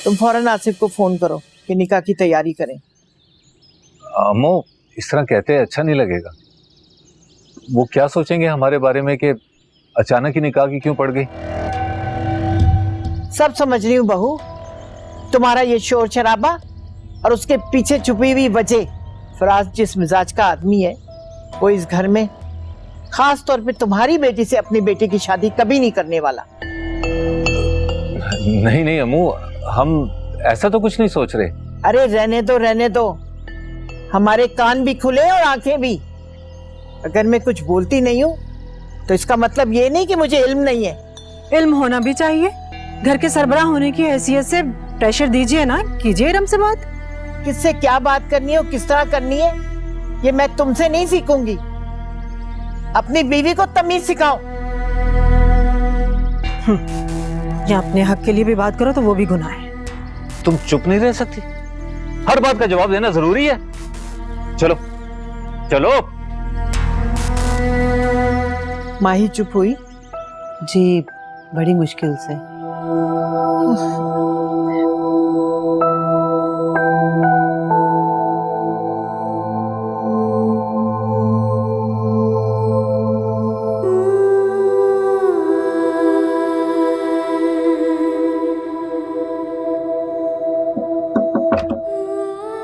तुम फौरन आसिफ को फोन करो कि निकाह की तैयारी करें। अम्मू इस तरह कहते अच्छा नहीं लगेगा। वो क्या सोचेंगे हमारे बारे में कि अचानक ही निकाह की क्यों पड़ गई। सब समझ रही हूँ बहू, तुम्हारा ये शोर शराबा और उसके पीछे छुपी हुई वजह। फराज जिस मिजाज का आदमी है वो इस घर में खास तौर पे तुम्हारी बेटी से अपनी बेटी की शादी कभी नहीं करने वाला। नहीं नहीं अम्मू, हम ऐसा तो कुछ नहीं सोच रहे। अरे रहने दो, हमारे कान भी खुले और आंखें भी। अगर मैं कुछ बोलती नहीं हूँ तो इसका मतलब ये नहीं कि मुझे इल्म नहीं है। इल्म होना भी चाहिए। घर के सरबराह होने की हैसियत से प्रेशर दीजिए ना, कीजिए इरम से बात। किससे क्या बात करनी है और किस तरह करनी है ये मैं तुमसे नहीं सीखूंगी। अपनी बीवी को तमीज सिखाओ। या अपने हक के लिए भी बात करो तो वो भी गुनाह है। तुम चुप नहीं रह सकती, हर बात का जवाब देना जरूरी है। चलो चलो। माही चुप हुई। जी बड़ी मुश्किल से।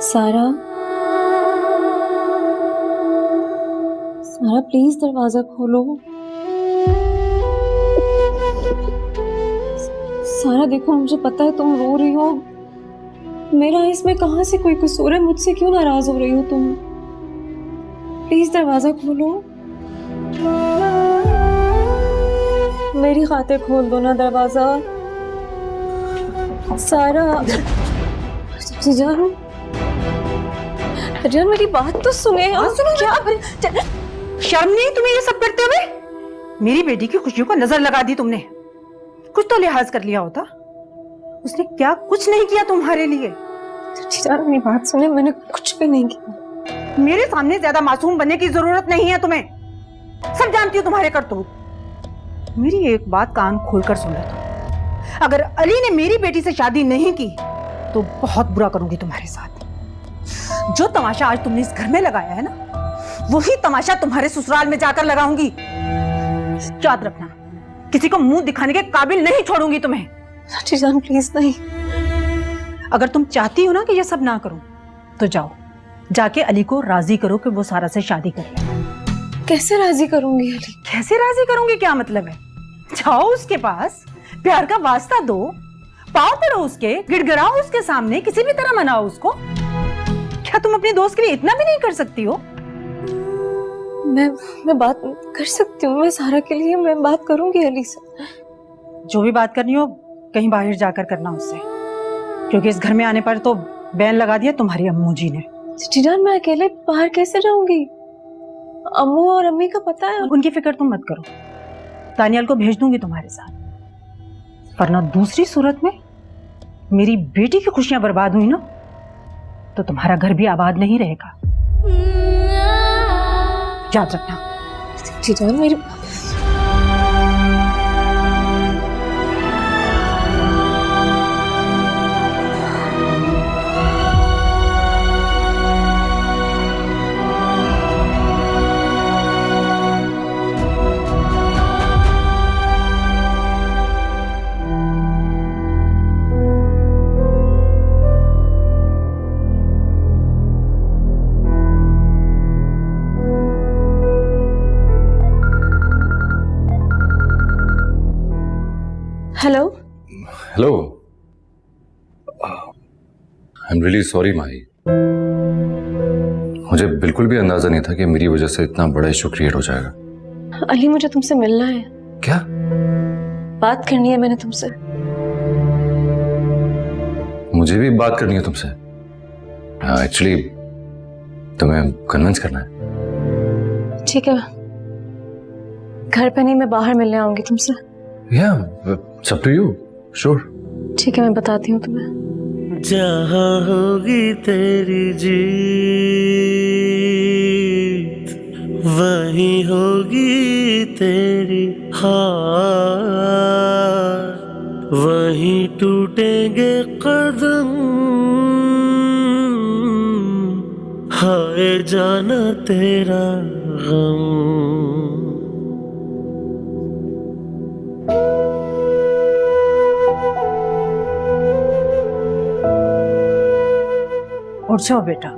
सारा, सारा प्लीज दरवाजा खोलो। सारा देखो, मुझे पता है तुम रो रही हो। मेरा इसमें कहाँ से कोई कसूर है? मुझसे क्यों नाराज हो रही हो तुम? प्लीज दरवाजा खोलो, मेरी खातिर खोल दो ना दरवाजा। सारा जान, मेरी बात तो सुने। सुनो क्या? शर्म नहीं तुम्हें ये सब करते हुए? मेरी बेटी की खुशियों को नजर लगा दी तुमने। कुछ तो लिहाज कर लिया होता। उसने क्या कुछ नहीं किया तुम्हारे लिए। मेरी बात सुने, मैंने कुछ भी नहीं किया। मेरे सामने ज्यादा मासूम बनने की जरूरत नहीं है तुम्हें। सब जानती हूँ तुम्हारे करतूत। मेरी एक बात कान खोलकर सुन लो तुम। अगर अली ने मेरी बेटी से शादी नहीं की तो बहुत बुरा करूंगी तुम्हारे साथ। जो तमाशा आज तुमने इस घर में लगाया है ना, वही तमाशा तुम्हारे ससुराल में जाकर लगाऊंगी। याद रखना, किसी को मुंह दिखाने के काबिल नहीं छोड़ूंगी तुम्हें। जान प्लीज नहीं। अगर तुम चाहती हो ना कि ये सब ना करूं तो जाओ, जाके अली को राजी करो कि वो सारा से शादी कर ले। कैसे राजी करूंगी अली? कैसे राजी करूंगी क्या मतलब है? जाओ उसके पास, प्यार का वास्ता दो, पाँव पड़ो उसके, गिड़गिड़ाओ उसके सामने, किसी भी तरह मनाओ उसको। क्या तुम अपने दोस्त के लिए इतना भी नहीं कर सकती हो? मैं बात कर सकती हूँ। मैं सारा के लिए मैं बात करूंगी अली से। जो भी बात करनी हो कहीं बाहर जाकर करना उससे, क्योंकि इस घर में आने पर तो बैन लगा दिया तुम्हारी अम्मू जी ने। जान मैं अकेले बाहर कैसे रहूंगी? अम्मू और अम्मी का पता है। उनकी फिक्र तुम मत करो, दानियाल को भेज दूंगी तुम्हारे साथ। वरना दूसरी सूरत में मेरी बेटी की खुशियां बर्बाद हुई ना तो तुम्हारा घर भी आबाद नहीं रहेगा। याद रखना। जान मेरी hello hello, I am really sorry Mahi. मुझे बिल्कुल भी अंदाजा नहीं था कि मेरी वजह से इतना बड़ा इशू क्रिएट हो जाएगा। अली मुझे तुमसे मिलना है। क्या बात करनी है मैंने तुमसे। मुझे भी बात करनी है तुमसे। एक्चुअली तुम्हें कन्विंस करना है। ठीक है, घर पे नहीं, मैं बाहर मिलने आऊंगी तुमसे। Yeah it's up to you. Sure. ठीक है, मैं बताती हूँ तुम्हें। जहाँ होगी तेरी जीत वहीं होगी तेरी हार। वहीं टूटेंगे कदम। हाय जाना तेरा गम। उठ जाओ बेटा,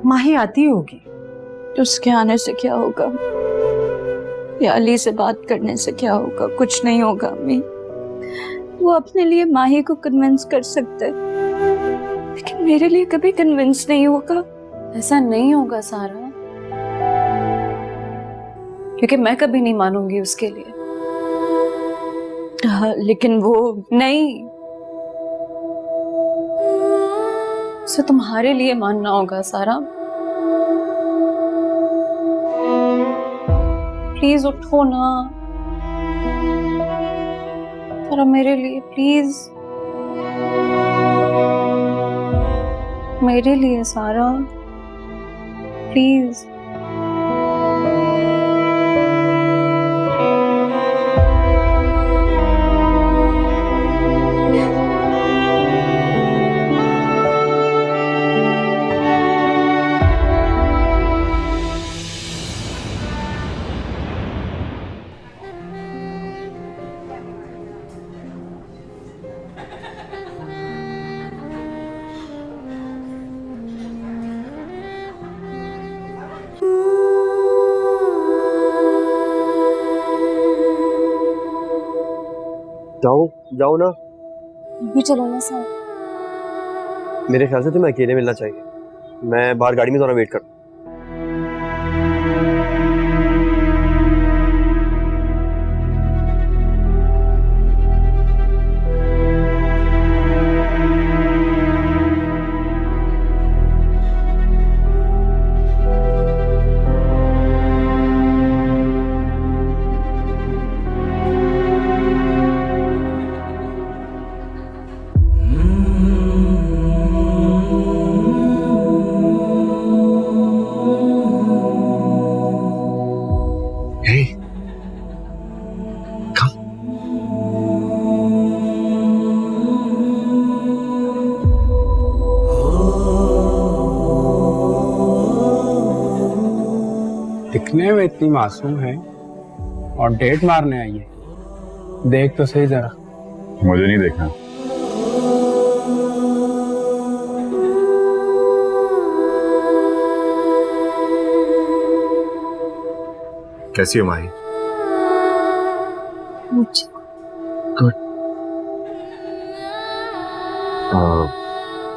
माही आती होगी। उसके आने से क्या होगा या अली से बात करने से क्या होगा? कुछ नहीं होगा अम्मी। वो अपने लिए माही को कन्विंस कर सकते हैं, लेकिन मेरे लिए कभी कन्विंस नहीं होगा। ऐसा नहीं होगा सारा, क्योंकि मैं कभी नहीं मानूंगी उसके लिए। हाँ, लेकिन वो नहीं, उसे तुम्हारे लिए मानना होगा सारा। प्लीज उठो ना सारा, मेरे लिए प्लीज, मेरे लिए सारा, प्लीज। जाओ ना। भी चलो ना साथ। मेरे ख्याल से तुम्हें अकेले मिलना चाहिए। मैं बाहर गाड़ी में तुम्हारा वेट करता हूँ। दिखने में इतनी मासूम है और डेट मारने आई है। देख तो सही जरा। मुझे नहीं देखना। कैसी हो माही? गुड।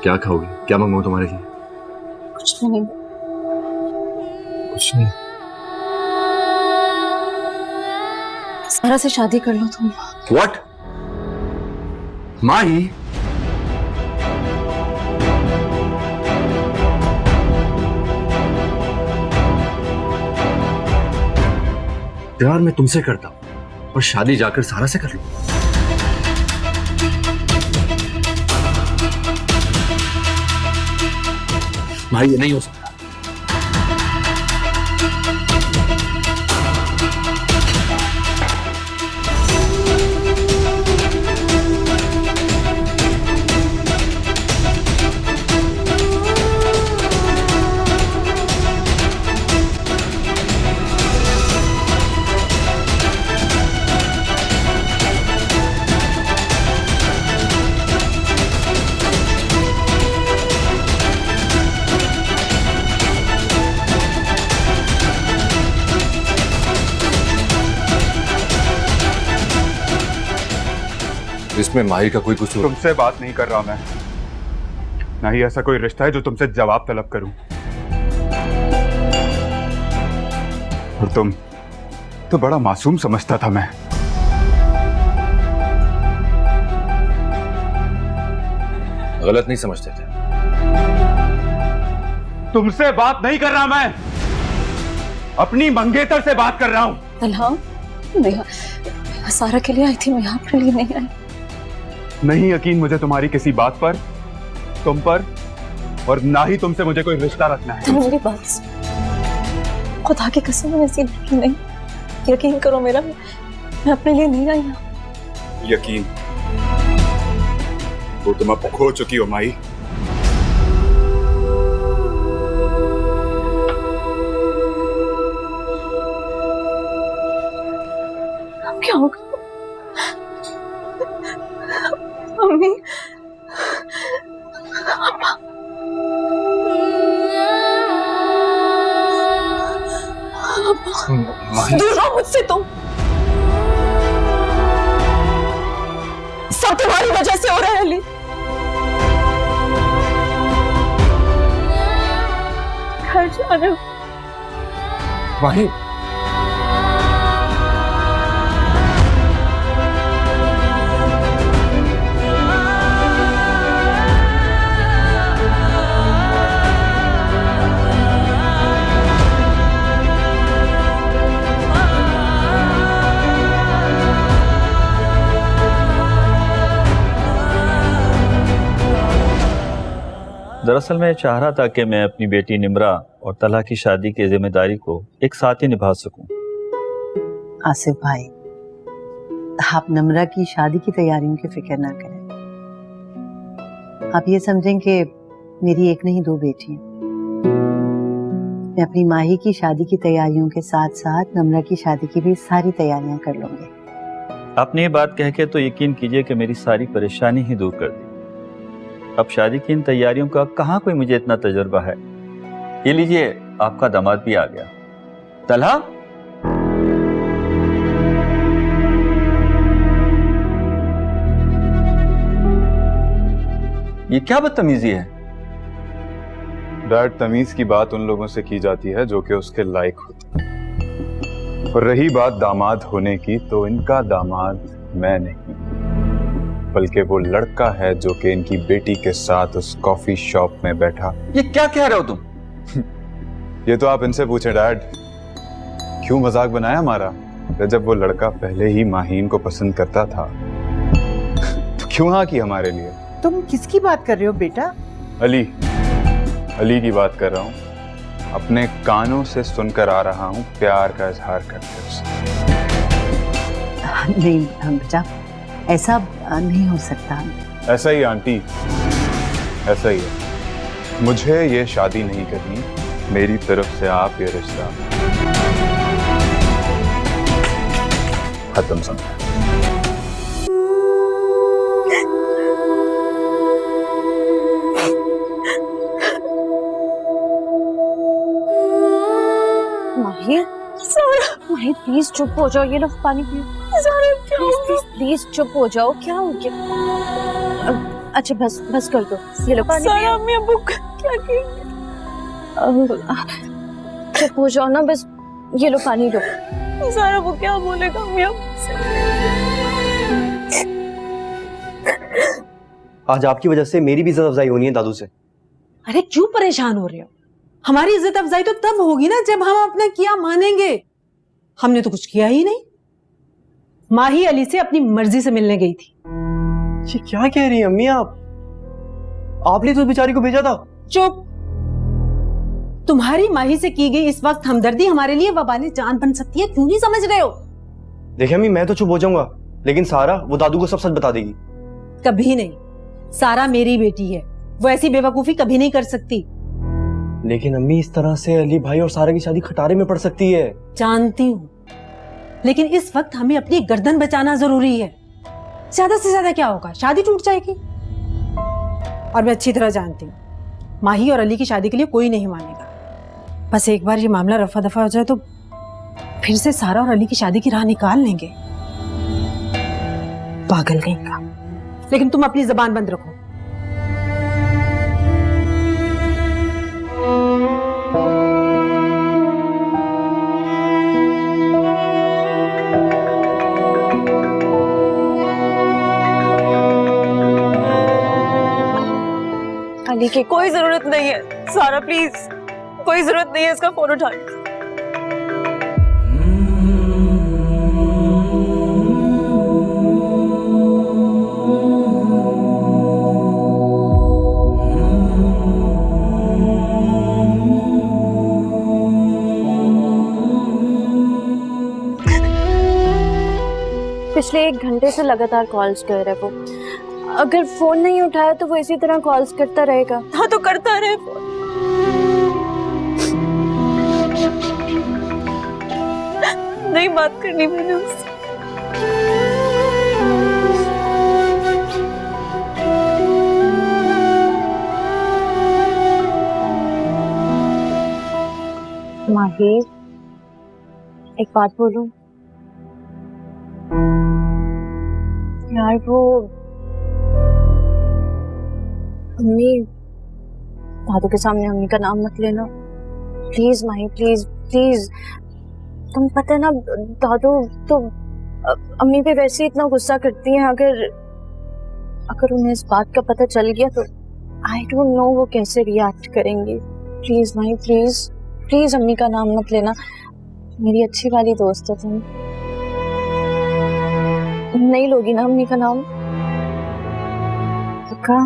क्या खाओगी? क्या मंगवाऊं तुम्हारे लिए? कुछ नहीं। कुछ नहीं। सारा से शादी कर लो तुम। What? माही? प्यार मैं तुमसे करता हूं और शादी जाकर सारा से कर लूं। माही, ये नहीं हो सकता। इसमें माही का कोई कसूर? तुमसे बात नहीं कर रहा मैं। ना ही ऐसा कोई रिश्ता है जो तुमसे जवाब तलब करूं। और तुम तो बड़ा मासूम समझता था मैं। गलत नहीं समझते थे। तुमसे बात नहीं कर रहा मैं, अपनी मंगेतर से बात कर रहा हूं। अल्लाह, नेहा सारा के लिए आई थी, मैं आपके लिए नहीं आई। नहीं यकीन मुझे तुम्हारी किसी बात पर, तुम पर, और ना ही तुमसे मुझे कोई रिश्ता रखना है। मेरी बात सुनो, खुदा की कसम है, ऐसी लड़की नहीं। यकीन करो मेरा, मैं अपने लिए नहीं आई। यकीन वो तुम अब खो चुकी हो माई। क्या होगा मम्मी? दूर रहो मुझसे तुम। सब तुम्हारी वजह से हो रहा है अली। घर जाने दो। माही, दरअसल मैं चाह रहा था कि मैं अपनी बेटी निम्रा और तलहा की शादी की जिम्मेदारी को एक साथ ही निभा सकूं। आसिफ भाई, आप नम्रा की शादी की तैयारियों की फिक्र ना करें। आप ये समझें कि मेरी एक नहीं दो बेटी हैं। मैं अपनी माही की शादी की तैयारियों के साथ साथ नम्रा की शादी की भी सारी तैयारियां कर लूंगी। आपने ये बात कह के तो यकीन कीजिए कि मेरी सारी परेशानी ही दूर कर दी। अब शादी की इन तैयारियों का कहाँ कोई मुझे इतना तजुर्बा है। ये लीजिए, आपका दामाद भी आ गया। तलहा, ये क्या बदतमीजी है? डैड, तमीज की बात उन लोगों से की जाती है जो कि उसके लायक होते हैं। और रही बात दामाद होने की, तो इनका दामाद मैं नहीं, बल्कि वो लड़का है जो कि इनकी बेटी के साथ उस कॉफी शॉप में बैठा। ये क्या कह रहे हो तुम? ये तो आप इनसे पूछे डैड। क्यों मजाक बनाया हमारा? जब वो लड़का पहले ही माहीन को पसंद करता था तो क्यों हाँ की हमारे लिए? तुम किसकी बात कर रहे हो बेटा? अली की बात कर रहा हूँ। अपने कानों से सुनकर आ रहा हूँ प्यार का इजहार करते उससे। नहीं बेटा, ऐसा नहीं हो सकता। ऐसा ही आंटी, ऐसा ही है। मुझे ये शादी नहीं करनी। मेरी तरफ से आप ये रिश्ता खत्म समझे। माही, माही प्लीज चुप हो जाओ। ये लो पानी पियो। प्लीज प्लीज चुप हो जाओ। क्या हो गया? अच्छा बस कर दो। ये लो पानी पियो। अम्मी अब्बू क्या कहेंगे? चुप हो जाओ ना, बस ये लो पानी लो। सारा वो क्या बोलेगा अम्मी अब्बू? आज आपकी वजह से मेरी भी इज्जत अफजाई होनी है दादू से। अरे क्यों परेशान हो रहे हो? हमारी इज्जत अफजाई तो तब होगी ना जब हम अपना किया मानेंगे। हमने तो कुछ किया ही नहीं। माही अली से अपनी मर्जी से मिलने गई थी। ये क्या कह रही हैं अम्मी आप? आपने तो उस बेचारी को भेजा था। चुप। तुम्हारी माही से की गई इस वक्त हमदर्दी हमारे लिए वबाले जान बन सकती है। क्यों नहीं समझ रहे हो? देखिए अम्मी, मैं तो चुप हो जाऊंगा, लेकिन सारा वो दादू को सब सच बता देगी। कभी नहीं। सारा मेरी बेटी है, वो ऐसी बेवकूफी कभी नहीं कर सकती। लेकिन अम्मी, इस तरह से अली भाई और सारा की शादी खटारे में पड़ सकती है। जानती हूँ, लेकिन इस वक्त हमें अपनी गर्दन बचाना जरूरी है। ज्यादा से ज्यादा क्या होगा? शादी टूट जाएगी। और मैं अच्छी तरह जानती हूँ माही और अली की शादी के लिए कोई नहीं मानेगा। बस एक बार ये मामला रफा दफा हो जाए तो फिर से सारा और अली की शादी की राह निकाल लेंगे। पागल कहीं का। लेकिन तुम अपनी जबान बंद रखो। अली की कोई जरूरत नहीं है। सारा प्लीज, कोई जरूरत नहीं है इसका फोन उठाने की। पिछले 1 घंटे से लगातार कॉल्स कर रहे वो। अगर फोन नहीं उठाया तो वो इसी तरह कॉल्स करता रहेगा। हाँ तो करता रहे फोन। नहीं बात करनी मैंने उससे। माही, एक बात बोलूं यार, वो अम्मी, दादू के सामने अम्मी का नाम मत लेना प्लीज माही, प्लीज प्लीज। तुम पता है ना, दादू तो अम्मी पे वैसे इतना गुस्सा करती हैं। अगर उन्हें इस बात का पता चल गया तो आई डोंट नो वो कैसे रिएक्ट करेंगे। प्लीज माही, प्लीज प्लीज अम्मी का नाम मत लेना। मेरी अच्छी वाली दोस्त हो तुम। नहीं लोगी ना अम्मी का नाम? पक्का?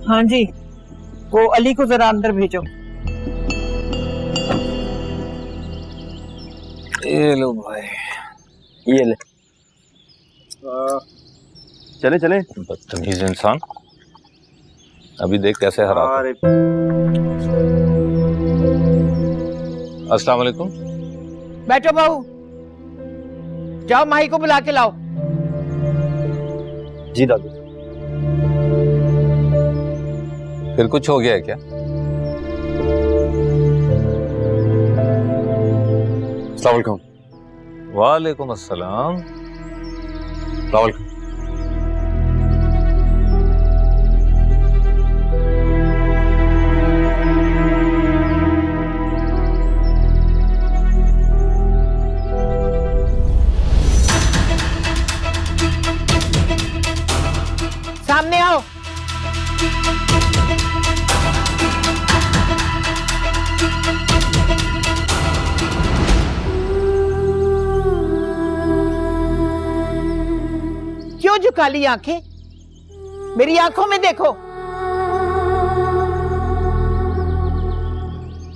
हाँ जी, वो अली को जरा अंदर भेजो। ये लो भाई, ये ले। चले चले। बदतमीज इंसान, अभी देख कैसे हरा। अस्सलाम वालेकुम। बैठो बहू, जाओ माही को बुला के लाओ। जी दादू। फिर कुछ हो गया है क्या? अस्सलाम वालेकुम। वालेकुम अस्सलाम। अस्सलाम वालेकुम। सामने आओ। क्यों झुका ली आंखें? मेरी आंखों में देखो।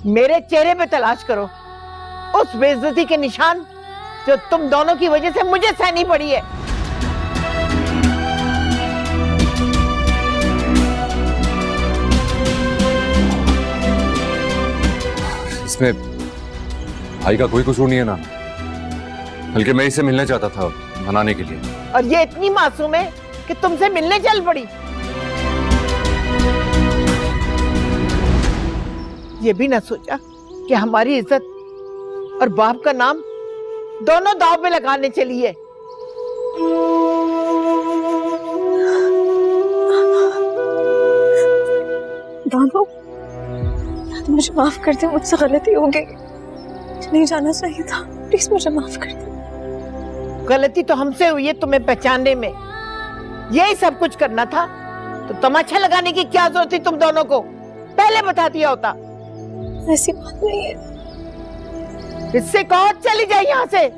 मेरे चेहरे पे तलाश करो उस बेइज्जती के निशान जो तुम दोनों की वजह से मुझे सहनी पड़ी है। इसमें भाई का कोई कसूर नहीं है ना, बल्कि मैं इससे मिलना चाहता था मनाने के लिए। और ये इतनी मासूम है कि तुमसे मिलने चल पड़ी। ये भी ना सोचा कि हमारी इज्जत और बाप का नाम दोनों दांव पे लगाने चली है। दादू, मुझे माफ कर दे, मुझसे गलती हो गई। नहीं जाना चाहिए था, प्लीज मुझे माफ कर दे। गलती तो हमसे हुई है तुम्हें पहचानने में। यही सब कुछ करना था तो तमाशा लगाने की क्या जरूरत थी तुम दोनों को? पहले बता दिया होता। ऐसी बात नहीं है। इससे कहो चली जाए यहाँ से।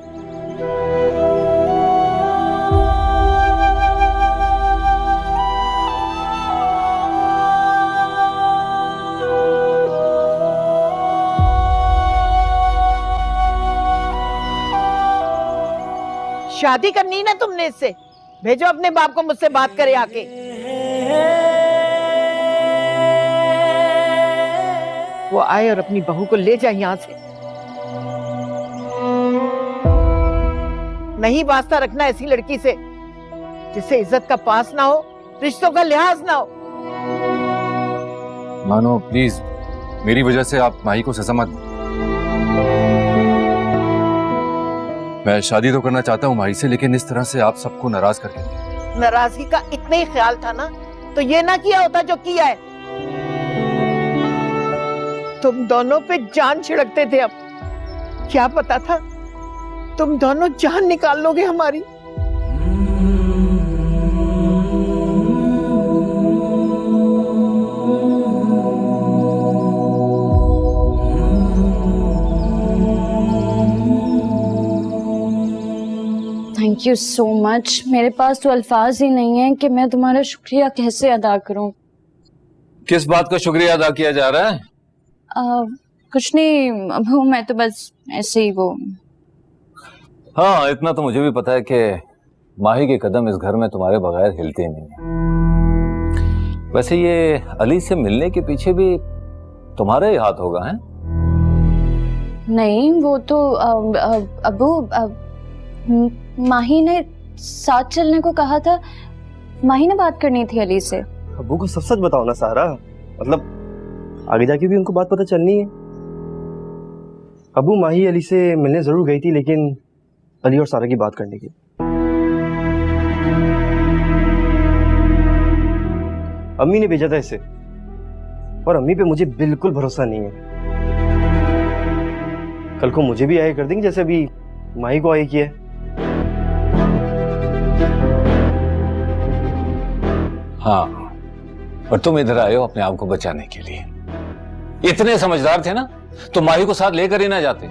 शादी करनी ना तुमने इससे? भेजो अपने बाप को मुझसे बात करे आके। वो आए और अपनी बहू को ले जाए यहां से। नहीं वास्ता रखना ऐसी लड़की से जिससे इज्जत का पास ना हो, रिश्तों का लिहाज ना हो। मानो प्लीज, मेरी वजह से आप माही को सजा मत दो। मैं शादी तो करना चाहता हूँ माही से, लेकिन इस तरह से आप सबको नाराज करके नहीं। नाराजगी का इतना ही ख्याल था ना तो ये ना किया होता जो किया है। तुम दोनों पे जान छिड़कते थे, अब क्या पता था तुम दोनों जान निकाल लोगे हमारी। Thank you so much. मेरे पास तो अल्फाज ही नहीं है कि मैं तुम्हारा शुक्रिया कैसे अदा करूं। किस बात का शुक्रिया अदा किया जा रहा है? कुछ नहीं अबू, मैं तो बस ऐसे ही वो। हाँ, इतना तो मुझे भी पता है कि माही के कदम इस घर में तुम्हारे बगैर हिलते नहीं हैं। वैसे ये अली से मिलने के पीछे भी तुम्हारा ही हाथ होगा, है? नहीं, वो तो अबू माही ने साथ चलने को कहा था। माही ने बात करनी थी अली से। अब्बू को सब सच बताओ ना सारा, मतलब आगे जाके भी उनको बात पता चलनी है। अब्बू, माही अली से मिलने जरूर गई थी, लेकिन अली और सारा की बात करने की। अम्मी ने भेजा था इसे, और अम्मी पे मुझे बिल्कुल भरोसा नहीं है। कल को मुझे भी आगे कर देंगे जैसे अभी माही को आगे किया है। हाँ, और तुम इधर आए हो अपने आप को बचाने के लिए। इतने समझदार थे ना तो माही को साथ लेकर ही ना जाते।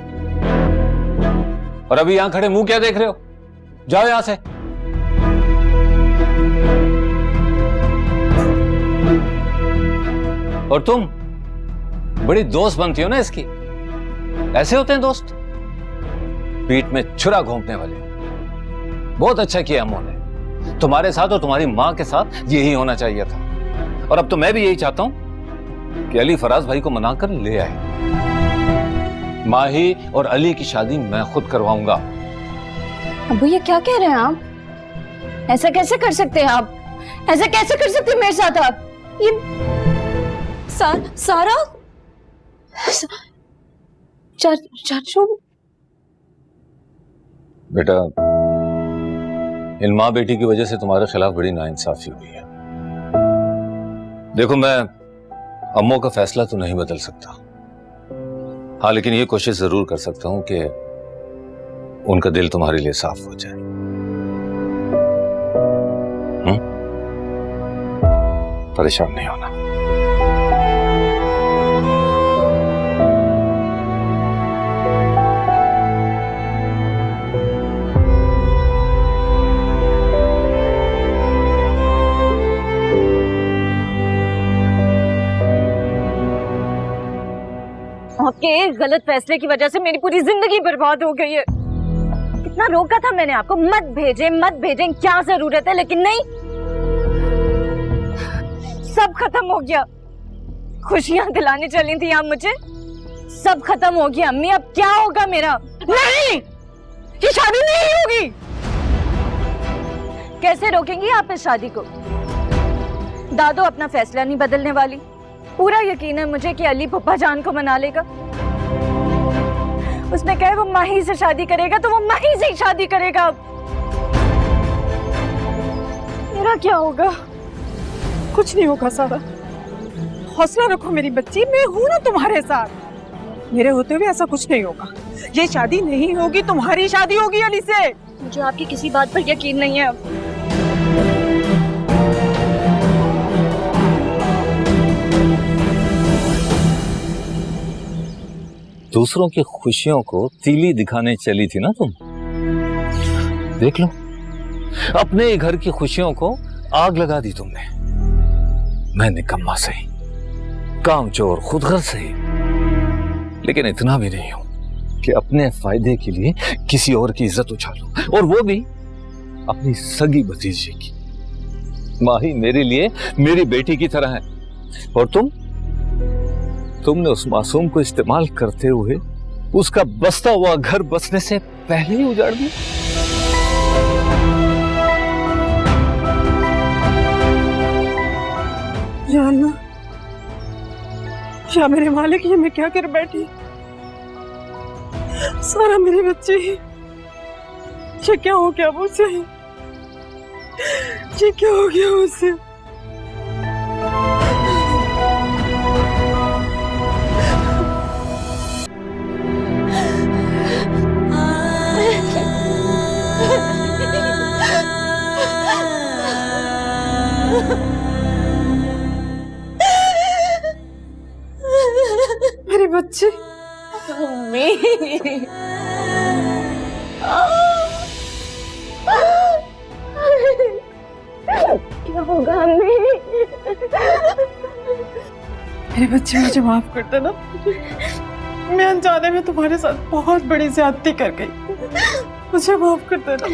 और अभी यहां खड़े मुंह क्या देख रहे हो? जाओ यहां से। और तुम बड़ी दोस्त बनती हो ना इसकी। ऐसे होते हैं दोस्त, पीठ में छुरा घोंपने वाले। बहुत अच्छा किया अम्मू ने। तुम्हारे साथ और तुम्हारी मां के साथ यही होना चाहिए था। और अब तो मैं भी यही चाहता हूं कि अली फराज भाई को मनाकर ले आए। माही और अली की शादी मैं खुद करवाऊंगा। अबू, ये क्या कह रहे हैं आप? ऐसा कैसे कर सकते हैं आप? ऐसा कैसे कर सकते हैं मेरे साथ आप? ये सारा चाचू। बेटा, इन माँ बेटी की वजह से तुम्हारे खिलाफ बड़ी नाइंसाफी हुई है। देखो, मैं अम्मों का फैसला तो नहीं बदल सकता। हाँ, लेकिन ये कोशिश जरूर कर सकता हूं कि उनका दिल तुम्हारे लिए साफ हो जाए। परेशान नहीं होना। आपके गलत फैसले की वजह से मेरी पूरी जिंदगी बर्बाद हो गई है। कितना रोका था मैंने आपको, मत भेजें, क्या जरूरत है, लेकिन नहीं, सब खत्म हो गया। खुशियां दिलाने चली थी आप मुझे, सब खत्म हो गया। अम्मी, अब क्या होगा मेरा? नहीं, ये शादी नहीं होगी। कैसे रोकेंगी आप इस शादी को? दादो अपना फैसला नहीं बदलने वाली। पूरा यकीन है मुझे कि अली पप्पा जान को मना लेगा। उसने कहा वो माही से शादी करेगा तो वो माही से ही शादी करेगा। अब मेरा क्या होगा? कुछ नहीं होगा सारा, हौसला रखो मेरी बच्ची, मैं हूं ना तुम्हारे साथ। मेरे होते हुए ऐसा कुछ नहीं होगा। ये शादी नहीं होगी, तुम्हारी शादी होगी अली से। मुझे आपकी किसी बात पर यकीन नहीं है अब। दूसरों की खुशियों को तीली दिखाने चली थी ना तुम। देख लो, अपने ही घर की खुशियों को आग लगा दी तुमने। मैं निकम्मा सही, कामचोर, खुदगर्ज सही, लेकिन इतना भी नहीं हूं कि अपने फायदे के लिए किसी और की इज्जत उछालूं, और वो भी अपनी सगी भतीजी की। माही मेरे लिए मेरी बेटी की तरह है, और तुमने उस मासूम को इस्तेमाल करते हुए उसका बसता हुआ घर बसने से पहले ही उजाड़ दिया। या अल्लाह, या मेरे मालिक, ये मैं क्या कर बैठी? सारा मेरे बच्चे ही। ये क्या हो गया मुझसे? ये क्या हो गया मुझसे? मेरे बच्चे। क्या होगा अम्मी? मेरे बच्चे, मुझे माफ कर देना। मैं अनजाने में तुम्हारे साथ बहुत बड़ी ज्यादती कर गई। मुझे माफ कर देना।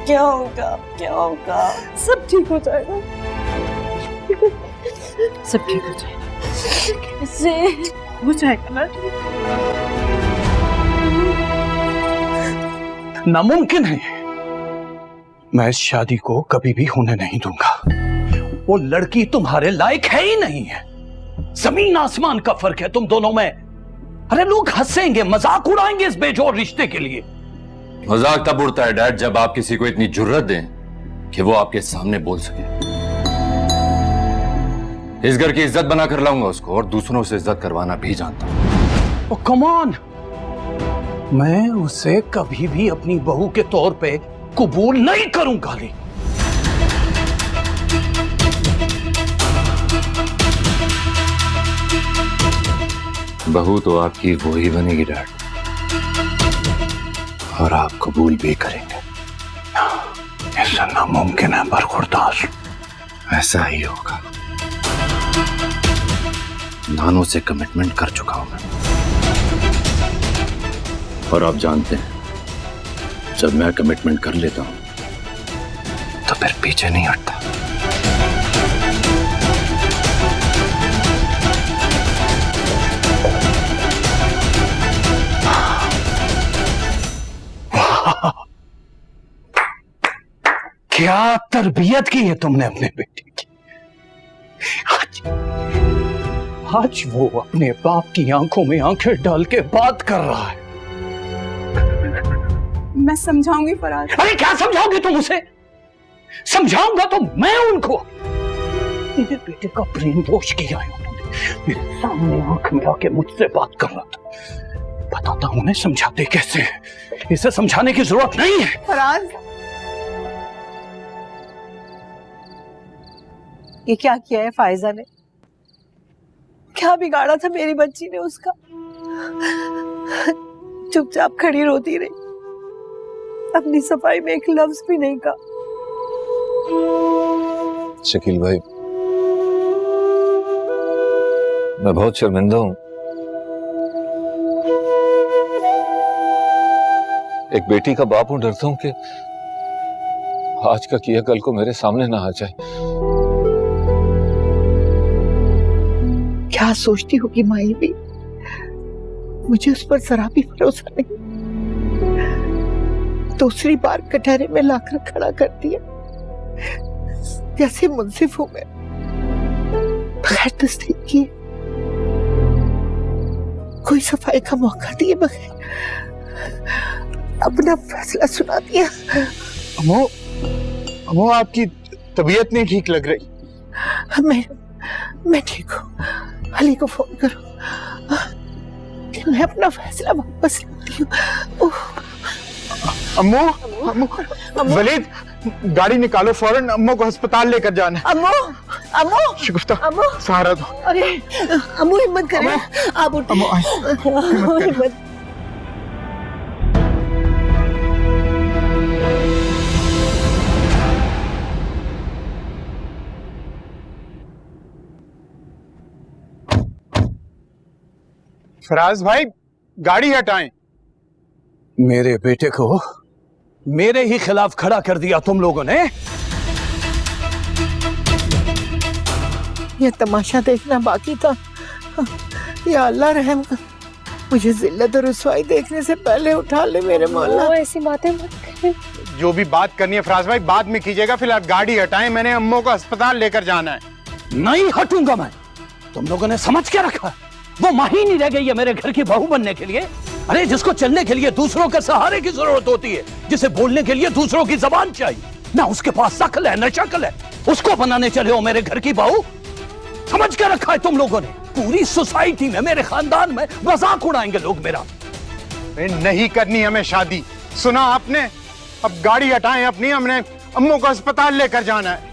क्या होगा? क्या होगा? सब ठीक हो जाएगा। सब ठीक हो जाएगा। कैसे हो जाएगा ना? नामुमकिन है। मैं इस शादी को कभी भी होने नहीं दूंगा। वो लड़की तुम्हारे लायक है ही नहीं है। जमीन आसमान का फर्क है तुम दोनों में। अरे लोग हंसेंगे, मजाक उड़ाएंगे इस बेजोड़ रिश्ते के लिए। मजाक तब उड़ता है डैड जब आप किसी को इतनी जुर्रत दें कि वो आपके सामने बोल सके। इस घर की इज्जत बना कर लाऊंगा उसको, और दूसरों से इज्जत करवाना भी जानता हूं। कम ऑन, मैं उसे कभी भी अपनी बहू के तौर पे कबूल नहीं करूंगा। ली बहू तो आपकी वो ही बनेगी डैड, और आप कबूल भी करेंगे। ऐसा नामुमकिन है बरखुरदास। ऐसा ही होगा। नानों से कमिटमेंट कर चुका हूं मैं, और आप जानते हैं जब मैं कमिटमेंट कर लेता हूं तो फिर पीछे नहीं हटता। क्या तरबियत की है तुमने अपने बेटे की। आज वो अपने बाप की आंखों में आंखें डाल के बात कर रहा है। मैं समझाऊंगी फराज। अरे क्या समझाओगे तुम उसे? समझाऊंगा तो मैं उनको। मेरे बेटे का प्रेम दोष किया है उन्होंने। मेरे सामने आंख मिला के मुझसे बात कर रहा था। बताता हूं उन्हें, समझाते कैसे हैं। इसे समझाने की जरूरत नहीं है। फराज, ये क्या किया है फायजा ने? क्या बिगाड़ा था मेरी बच्ची ने उसका? चुपचाप खड़ी रोती रही, अपनी सफाई में एक लफ्ज भी नहीं कहा। शकील भाई, मैं बहुत शर्मिंदा हूं। एक बेटी का बाप हूं, डरता हूं कि आज का किया कल को मेरे सामने ना आ जाए। क्या सोचती होगी माई भी? मुझे उस पर जरा भी भरोसा नहीं। दूसरी बार कटहरे में लाकर खड़ा कर दिया, जैसे मुंसिफ हूं मैं। बगैर तस्दीक किए, कोई सफाई का मौका दिए बगैर अपना फैसला सुना दिया। अम्मो, आपकी तबीयत नहीं ठीक लग रही। मैं ठीक हूँ। अली को फोन करो कि मैं अपना फैसला वापस लेती हूँ। अम्मो, वलीद, गाड़ी निकालो फौरन, अम्मो को अस्पताल लेकर जाना है। अम्मो, शिगुफ्ता, अम्मो, सहारा दो। अरे अम्मो, हिम्मत करें, आप उठो। अम्मो, हिम्मत। फराज भाई, गाड़ी हटाएं। मेरे बेटे को मेरे ही खिलाफ खड़ा कर दिया तुम लोगों ने। यह तमाशा देखना बाकी था। या अल्लाह रहम कर, मुझे जिल्लत और रुसवाई देखने से पहले उठा ले मेरे मौला। ऐसी बातें मत करें। जो भी बात करनी है फराज भाई बाद में कीजिएगा, फिलहाल गाड़ी हटाएं। मैंने अम्मो को अस्पताल लेकर जाना है। नहीं हटूंगा मैं। तुम लोगों ने समझ क्या रखा? वो माही नहीं रह गई है मेरे घर की बहू बनने के लिए। अरे जिसको चलने के लिए दूसरों के सहारे की जरूरत होती है, जिसे बोलने के लिए दूसरों की जबान चाहिए, ना उसके पास शकल है न शक्ल है, उसको बनाने चले हो मेरे घर की बहू। समझ क्या रखा है तुम लोगों ने? पूरी सोसाइटी में, मेरे खानदान में मजाक उड़ाएंगे लोग मेरा। नहीं करनी हमें शादी, सुना आपने? अब गाड़ी हटाएं अपनी, हमने अम्मू को अस्पताल लेकर जाना है।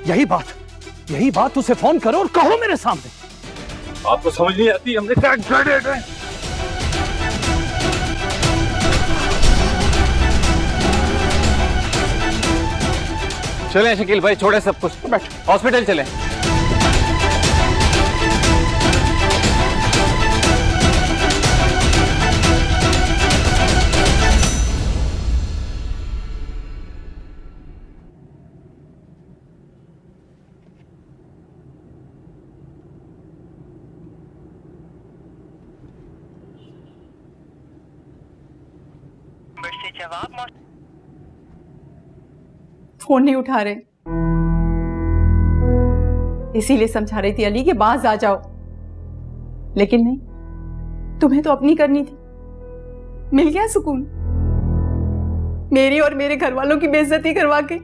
यही बात उसे फोन करो और कहो मेरे सामने। आपको समझ नहीं आती, हमने क्या ग्रेडेड है। चलें शकील भाई, छोड़े सब कुछ, हॉस्पिटल चलें। फोन नहीं उठा रहे, इसीलिए समझा रही थी अली कि बाज आ जाओ, लेकिन नहीं, तुम्हें तो अपनी करनी थी। मिल गया सुकून, मेरी और मेरे घर वालों की बेइज्जती करवा के।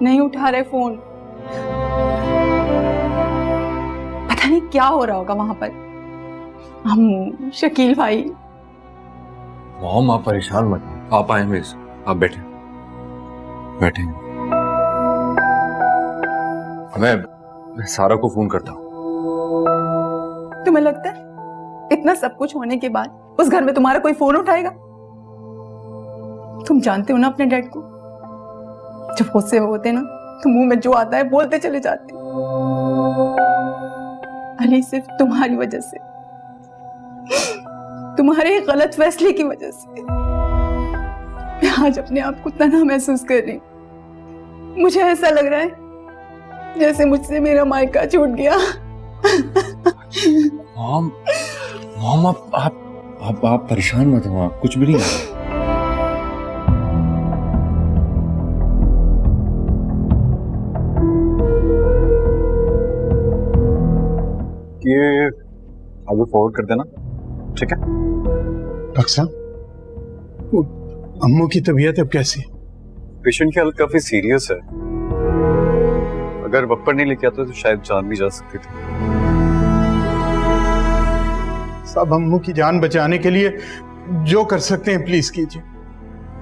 नहीं उठा रहे फोन, पता नहीं क्या हो रहा होगा वहां पर। अम्मू, शकील भाई। मॉम आप परेशान मत, आप आए मेरे साथ, आप बैठे बैठे। मैं सारा को फोन करता हूँ। तुम्हें लगता है इतना सब कुछ होने के बाद उस घर में तुम्हारा कोई फोन उठाएगा? तुम जानते हो ना अपने डैड को, जब गुस्से में होते ना तो मुंह में जो आता है बोलते चले जाते। अली सिर्फ तुम्हारी वजह से, तुम्हारे गलत फैसले की वजह से मैं आज अपने आप को तन्हा महसूस कर रही हूँ। मुझे ऐसा लग रहा है जैसे मुझसे मेरा मायका छूट गया। मॉम आप परेशान मत हो, आप कुछ भी नहीं है। ये आगे फॉरवर्ड कर देना, ठीक है? डॉक्टर साहब, अम्मू की तबीयत अब कैसी है? पेशेंट की हालत काफी सीरियस है, अगर वक्त नहीं लेके आते तो शायद जान भी जा सकती थी। सब अम्मू की जान बचाने के लिए जो कर सकते हैं प्लीज कीजिए।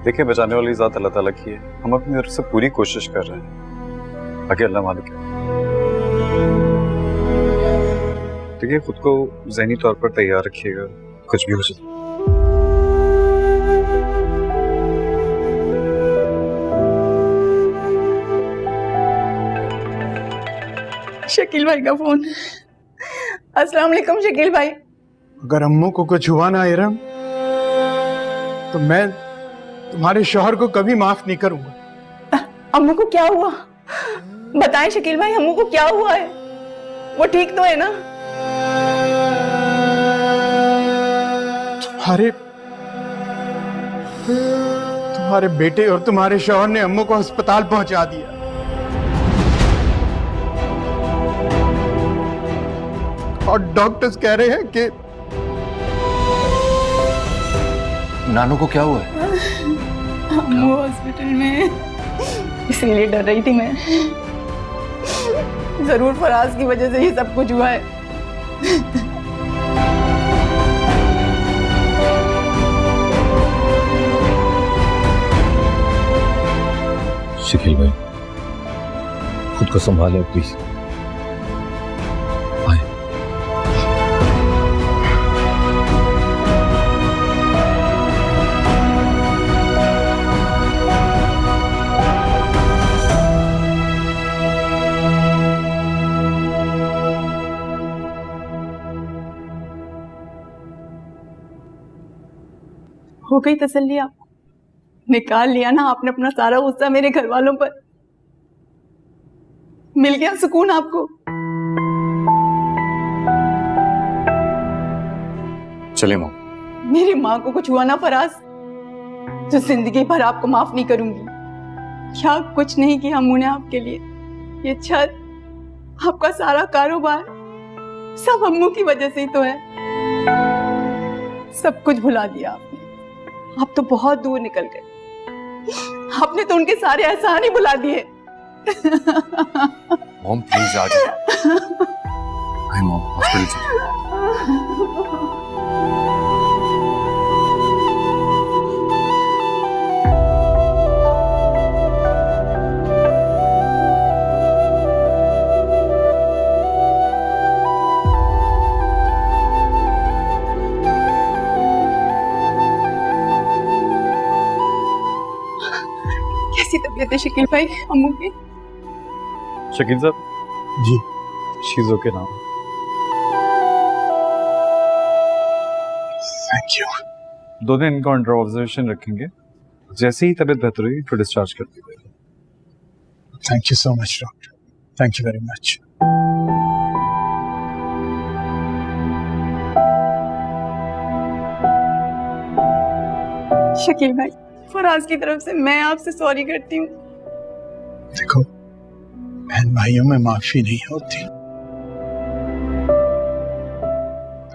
देखिए, बचाने वाली ज़ात अल्लाह ताला की है, हम अपनी तरफ से पूरी कोशिश कर रहे हैं, आगे अल्लाह मालिक है। देखिए, खुद को ज़हनी तौर पर तैयार रखिएगा, कुछ भी हो सकता है। शकील भाई का फोन। अस्सलाम वालेकुम शकील भाई। अगर अम्मू को कुछ हुआ ना इरम, तो मैं तुम्हारे शौहर को कभी माफ नहीं करूंगा। अम्मू को क्या हुआ? बताएं शकील भाई, अम्मू को क्या हुआ है? वो ठीक तो है ना? तुम्हारे बेटे और तुम्हारे शौहर ने अम्मू को अस्पताल पहुंचा दिया। और डॉक्टर्स कह रहे हैं कि नानू को क्या हुआ है? अम्मू हॉस्पिटल में, इसीलिए डर रही थी मैं। जरूर फराज की वजह से ये सब कुछ हुआ है। शकील भाई, खुद को संभाले प्लीज। हो गई तसल्ली आपको? निकाल लिया ना आपने अपना सारा गुस्सा मेरे घर वालों पर? मिल गया सुकून आपको? चले मॉम। मेरी माँ को कुछ हुआ ना फराज, तो जिंदगी भर आपको माफ नहीं करूंगी। क्या कुछ नहीं किया अम्मू ने आपके लिए? ये छत, आपका सारा कारोबार सब अम्मू की वजह से ही तो है। सब कुछ भुला दिया आपने। आप तो बहुत दूर निकल गए। आपने तो उनके सारे एहसान ही भुला दिए। मॉम प्लीज आ जाओ। हाय मॉम, हॉस्पिटल चलो। कैसी तबीयत है शकील भाई अम्मू की? शकील साहब ji she is okay now. Thank you. 2 दिन इनको अंडर ऑब्जर्वेशन रखेंगे, जैसे ही तबीयत बेहतर हुई तो डिस्चार्ज कर देंगे। Thank you so much doctor, thank you very much. Shakeel भाई, फराज की तरफ से मैं आपसे सॉरी करती हूँ। देखो, बहन भाइयों में माफी नहीं होती।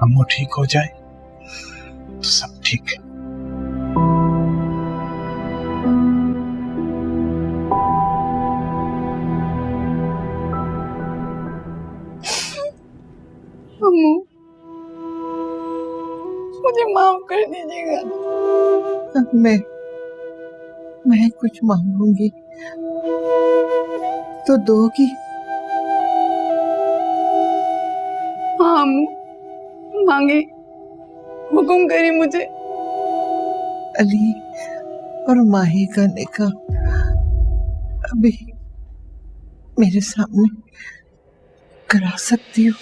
अम्मू ठीक हो जाए तो सब ठीक है। अम्मू, मुझे माफ कर दीजिएगा। मैं कुछ मांगूंगी तो दोगी? हाँ अम्मू, मांगे, हुक्म करी मुझे। अली और माही का निकाह अभी मेरे सामने करा सकती हो?